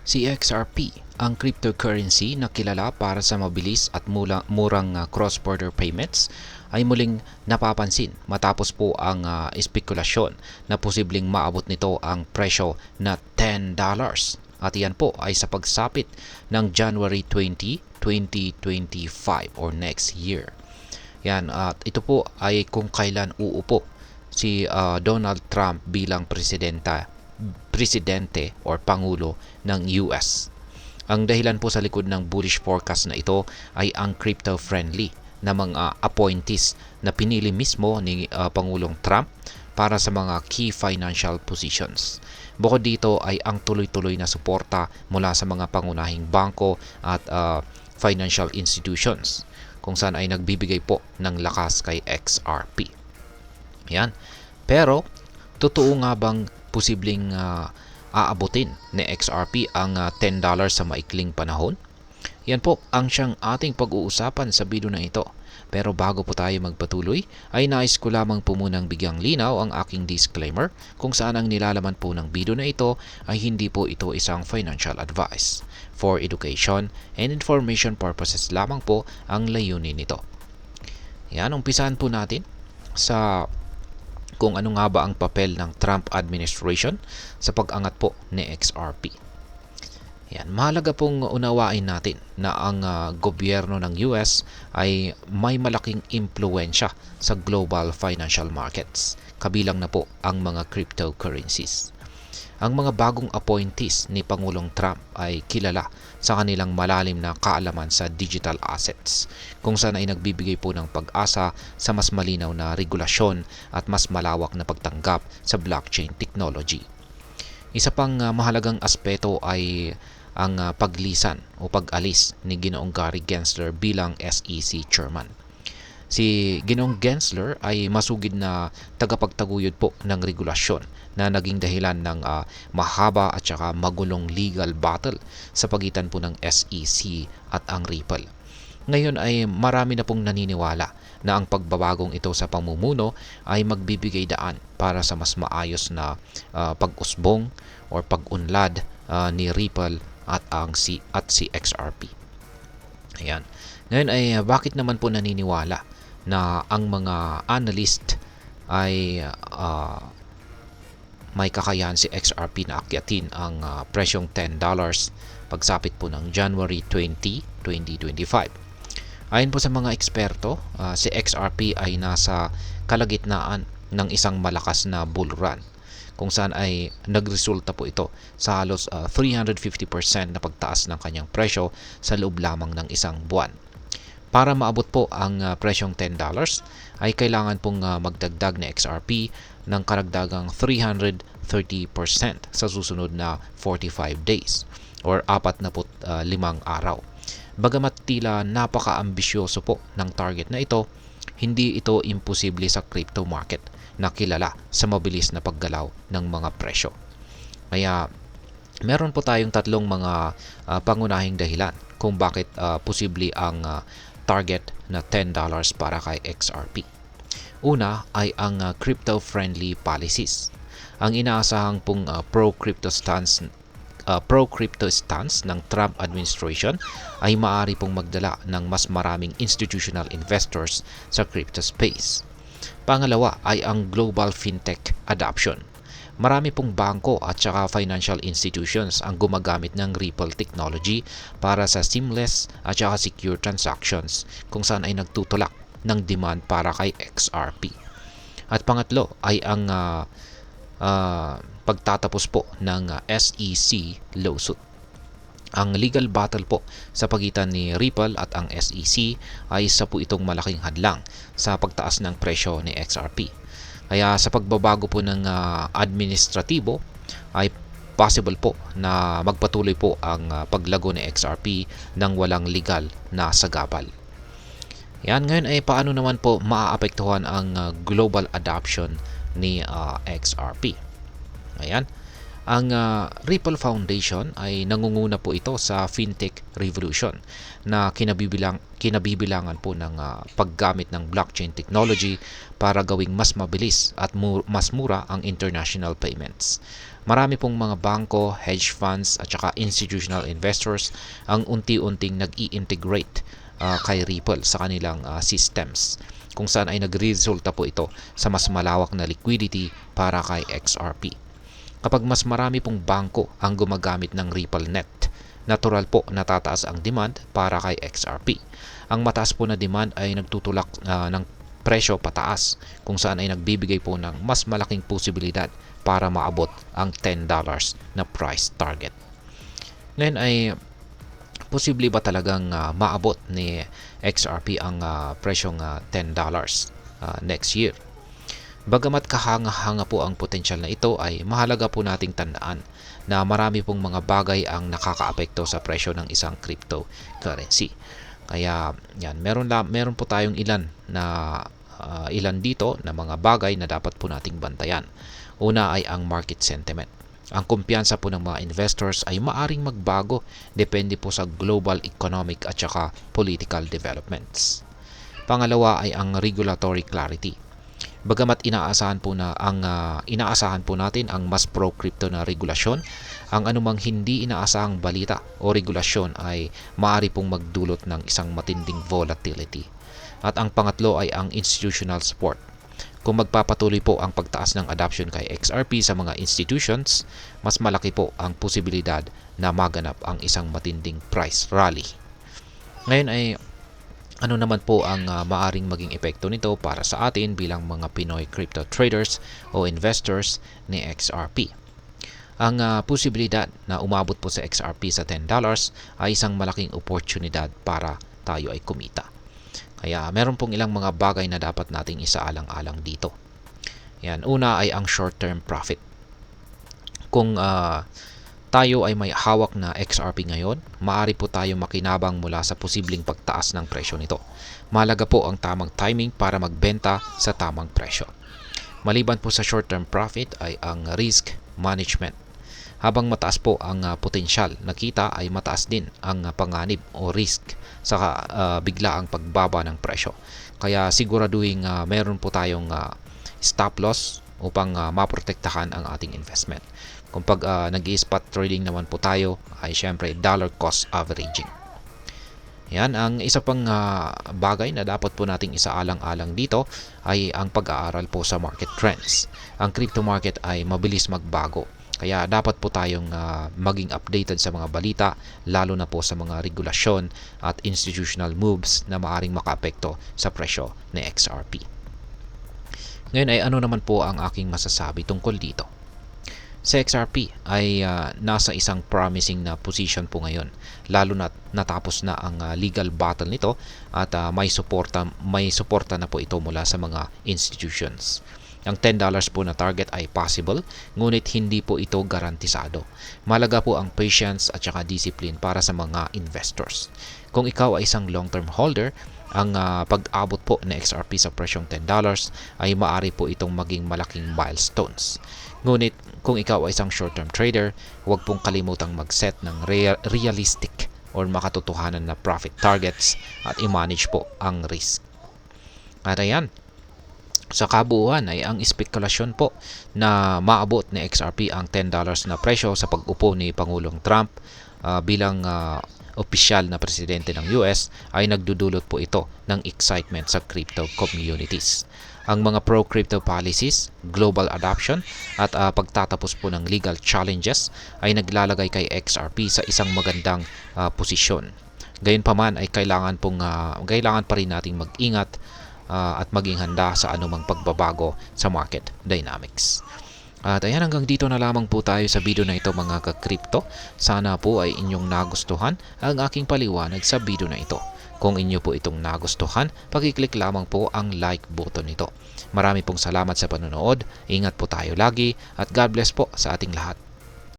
Si XRP, ang cryptocurrency na kilala para sa mabilis at murang cross-border payments, ay muling napapansin matapos po ang espekulasyon na posibleng maabot nito ang presyo na $10. At iyan po ay sa pagsapit ng January 20, 2025 or next year. Yan, at ito po ay kung kailan uupo si Donald Trump bilang presidente or pangulo ng US. Ang dahilan po sa likod ng bullish forecast na ito ay ang crypto-friendly na mga appointees na pinili mismo ni Pangulong Trump para sa mga key financial positions. Bukod dito ay ang tuloy-tuloy na suporta mula sa mga pangunahing bangko at financial institutions kung saan ay nagbibigay po ng lakas kay XRP. Yan. Pero, totoo nga bang posibleng aabutin ni XRP ang $10 sa maikling panahon? Yan po ang siyang ating pag-uusapan sa video na ito. Pero bago po tayo magpatuloy, ay nais ko lamang po munang bigyang linaw ang aking disclaimer kung saan ang nilalaman po ng video na ito ay hindi po ito isang financial advice. For education and information purposes lamang po ang layunin nito. Yan, umpisahan po natin sa kung ano nga ba ang papel ng Trump administration sa pag-angat po ni XRP. Yan, mahalaga pong unawain natin na ang gobyerno ng US ay may malaking impluensya sa global financial markets, kabilang na po ang mga cryptocurrencies. Ang mga bagong appointees ni Pangulong Trump ay kilala sa kanilang malalim na kaalaman sa digital assets, kung saan ay nagbibigay po ng pag-asa sa mas malinaw na regulasyon at mas malawak na pagtanggap sa blockchain technology. Isa pang mahalagang aspeto ay ang paglisan o pag-alis ni Ginoong Gary Gensler bilang SEC chairman. Si Ginoong Gensler ay masugid na tagapagtaguyod po ng regulasyon na naging dahilan ng mahaba at saka magulong legal battle sa pagitan po ng SEC at ang Ripple. Ngayon ay marami na pong naniniwala na ang pagbabagong ito sa pamumuno ay magbibigay daan para sa mas maayos na pag-usbong o pag-unlad ni Ripple at si XRP. Ayan. Ngayon ay bakit naman po naniniwala na ang mga analyst ay may kakayahan si XRP na akyatin ang presyong $10 pagsapit po ng January 20, 2025. Ayon po sa mga eksperto, si XRP ay nasa kalagitnaan ng isang malakas na bull run kung saan ay nagresulta po ito sa halos 350% na pagtaas ng kanyang presyo sa loob lamang ng isang buwan. Para maabot po ang presyong $10 ay kailangan pong magdagdag na XRP ng karagdagang 330% sa susunod na 45 days or 45 araw. Bagamat tila napaka-ambisyoso po ng target na ito, hindi ito imposible sa crypto market na kilala sa mabilis na paggalaw ng mga presyo. Kaya meron po tayong tatlong mga pangunahing dahilan kung bakit posible ang target na $10 para kay XRP. Una ay ang crypto-friendly policies. Ang inaasahang pong pro-crypto stance ng Trump administration ay maaari pong magdala ng mas maraming institutional investors sa crypto space. Pangalawa ay ang global fintech adoption. Marami pong bangko at saka financial institutions ang gumagamit ng Ripple technology para sa seamless at saka secure transactions kung saan ay nagtutulak ng demand para kay XRP. At pangatlo ay ang pagtatapos po ng SEC lawsuit. Ang legal battle po sa pagitan ni Ripple at ang SEC ay isa po itong malaking hadlang sa pagtaas ng presyo ni XRP. Kaya sa pagbabago po ng administratibo ay possible po na magpatuloy po ang paglago ni XRP ng walang legal na sagabal. Yan, ngayon ay paano naman po maaapektuhan ang global adoption ni XRP. Ayan. Ang Ripple Foundation ay nangunguna po ito sa fintech revolution na kinabibilangan po ng paggamit ng blockchain technology para gawing mas mabilis at mas mura ang international payments. Marami pong mga bangko, hedge funds at saka institutional investors ang unti-unting nag-i-integrate kay Ripple sa kanilang systems, kung saan ay nagresulta po ito sa mas malawak na liquidity para kay XRP. Kapag mas marami pong bangko ang gumagamit ng RippleNet, natural po natataas ang demand para kay XRP. Ang mataas po na demand ay nagtutulak ng presyo pataas, kung saan ay nagbibigay po ng mas malaking posibilidad para maabot ang $10 na price target. Ngayon ay posible ba talagang maabot ni XRP ang presyong $10 next year? Bagamat kahanga-hanga po ang potensyal na ito, ay mahalaga po nating tandaan na marami pong mga bagay ang nakakaapekto sa presyo ng isang cryptocurrency. Kaya yan, meron po tayong ilan dito na mga bagay na dapat po nating bantayan. Una ay ang market sentiment. Ang kumpiyansa po ng mga investors ay maaring magbago depende po sa global economic at saka political developments. Pangalawa ay ang regulatory clarity. Bagamat inaasahan po natin ang mas pro-crypto na regulasyon, ang anumang hindi inaasahang balita o regulasyon ay maaari pong magdulot ng isang matinding volatility. At ang pangatlo ay ang institutional support. Kung magpapatuloy po ang pagtaas ng adoption kay XRP sa mga institutions, mas malaki po ang posibilidad na maganap ang isang matinding price rally. Ngayon ay ano naman po ang maaring maging epekto nito para sa atin bilang mga Pinoy crypto traders o investors ni XRP? Ang posibilidad na umabot po sa XRP sa $10 ay isang malaking oportunidad para tayo ay kumita. Kaya meron pong ilang mga bagay na dapat nating isaalang-alang dito. Yan, una ay ang short-term profit. Kung tayo ay may hawak na XRP ngayon, maaari po tayo makinabang mula sa posibleng pagtaas ng presyo nito. Mahalaga po ang tamang timing para magbenta sa tamang presyo. Maliban po sa short-term profit ay ang risk management. Habang mataas po ang potensyal na kita, ay mataas din ang panganib o risk sa biglaang pagbaba ng presyo. Kaya siguraduhin meron po tayong stop loss upang maprotektahan ang ating investment. Kung pag nag-i-spot trading naman po tayo, ay syempre dollar cost averaging. Yan, ang isa pang bagay na dapat po nating isaalang-alang dito ay ang pag-aaral po sa market trends. Ang crypto market ay mabilis magbago. Kaya dapat po tayong maging updated sa mga balita, lalo na po sa mga regulasyon at institutional moves na maaring makaapekto sa presyo ng XRP. Ngayon ay ano naman po ang aking masasabi tungkol dito? Sa XRP ay nasa isang promising na position po ngayon, lalo na natapos na ang legal battle nito at may suporta na po ito mula sa mga institutions. Ang $10 po na target ay possible, ngunit hindi po ito garantisado. Mahalaga po ang patience at saka discipline para sa mga investors. Kung ikaw ay isang long-term holder, ang pag-abot po ng XRP sa presyong $10 ay maaari po itong maging malaking milestones. Ngunit kung ikaw ay isang short-term trader, huwag pong kalimutang mag-set ng realistic or makatotohanan na profit targets at i-manage po ang risk. At ayan, sa kabuuan ay ang espekulasyon po na maabot ni XRP ang $10 na presyo sa pag-upo ni Pangulong Trump bilang opisyal na presidente ng US ay nagdudulot po ito ng excitement sa crypto communities. Ang mga pro-crypto policies, global adoption at pagtatapos po ng legal challenges ay naglalagay kay XRP sa isang magandang posisyon. Gayunpaman ay kailangan pa rin nating mag-ingat at maging handa sa anumang pagbabago sa market dynamics. At ayan, hanggang dito na lamang po tayo sa video na ito mga ka-crypto. Sana po ay inyong nagustuhan ang aking paliwanag sa video na ito. Kung inyo po itong nagustuhan, pakiclick lamang po ang like button nito. Marami pong salamat sa panonood, ingat po tayo lagi at God bless po sa ating lahat.